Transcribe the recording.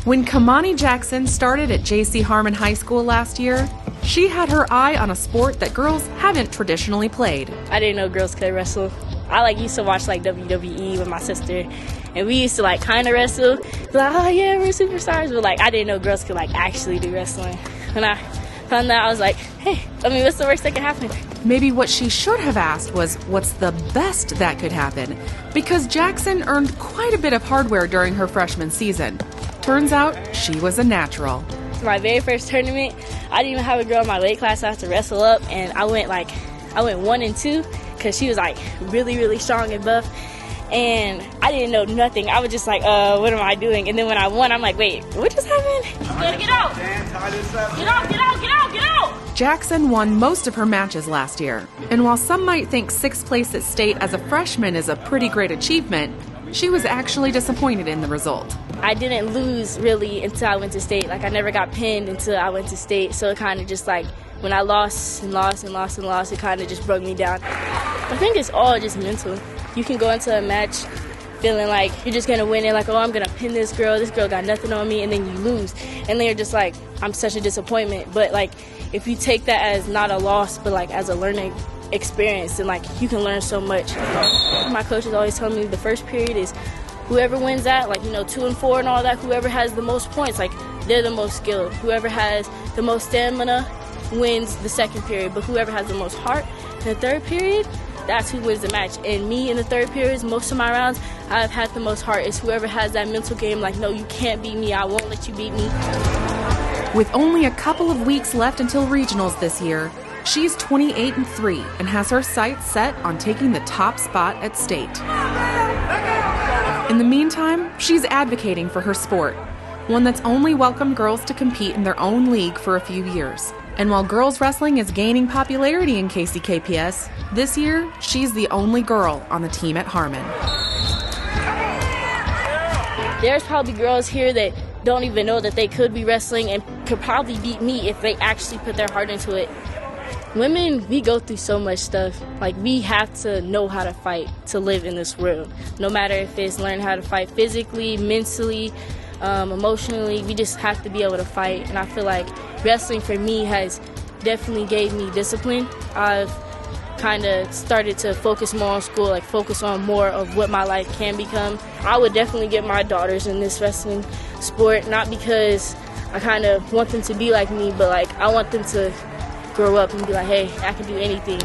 When Kamahni Jackson started at Harmon High School last year, she had her eye on a sport that girls haven't traditionally played. I didn't know girls could wrestle. I used to watch WWE with my sister, and we used to kind of wrestle. Like, oh yeah, we're superstars, but I didn't know girls could actually do wrestling. When I found that, I was like, hey, what's the worst that could happen? Maybe what she should have asked was, what's the best that could happen? Because Jackson earned quite a bit of hardware during her freshman season. Turns out she was a natural. My very first tournament, I didn't even have a girl in my weight class I had to wrestle up, and I went 1 and 2 because she was really, really strong and buff. And I didn't know nothing. I was just what am I doing? And then when I won, I'm like, wait, what just happened? You gotta get out! Get out, get out, get out, get out! Jackson won most of her matches last year. And while some might think 6th place at state as a freshman is a pretty great achievement, she was actually disappointed in the result. I didn't lose really until I went to state. I never got pinned until I went to state. So it kind of just when I lost and lost and lost and lost, it kind of just broke me down. I think it's all just mental. You can go into a match feeling like you're just going to win it, oh, I'm going to pin this girl got nothing on me, and then you lose. And then you're just I'm such a disappointment. But if you take that as not a loss, but as a learning experience, then you can learn so much. My coaches always tell me the first period is whoever wins that, 2 and 4 and all that, whoever has the most points, they're the most skilled. Whoever has the most stamina wins the second period, but whoever has the most heart in the third period, that's who wins the match. And me in the third periods, most of my rounds, I've had the most heart. It's whoever has that mental game, no, you can't beat me, I won't let you beat me. With only a couple of weeks left until regionals this year, she's 28-3 and has her sights set on taking the top spot at state. In the meantime, she's advocating for her sport, one that's only welcomed girls to compete in their own league for a few years. And while girls wrestling is gaining popularity in KCKPS, this year, she's the only girl on the team at Harmon. There's probably girls here that don't even know that they could be wrestling and could probably beat me if they actually put their heart into it. Women, we go through so much stuff. We have to know how to fight to live in this world. No matter if it's learn how to fight physically, mentally, emotionally, we just have to be able to fight. And I feel like wrestling for me has definitely gave me discipline. I've kind of started to focus more on school, focus on more of what my life can become. I would definitely get my daughters in this wrestling sport, not because I kind of want them to be like me, but I want them to grow up and be hey, I can do anything.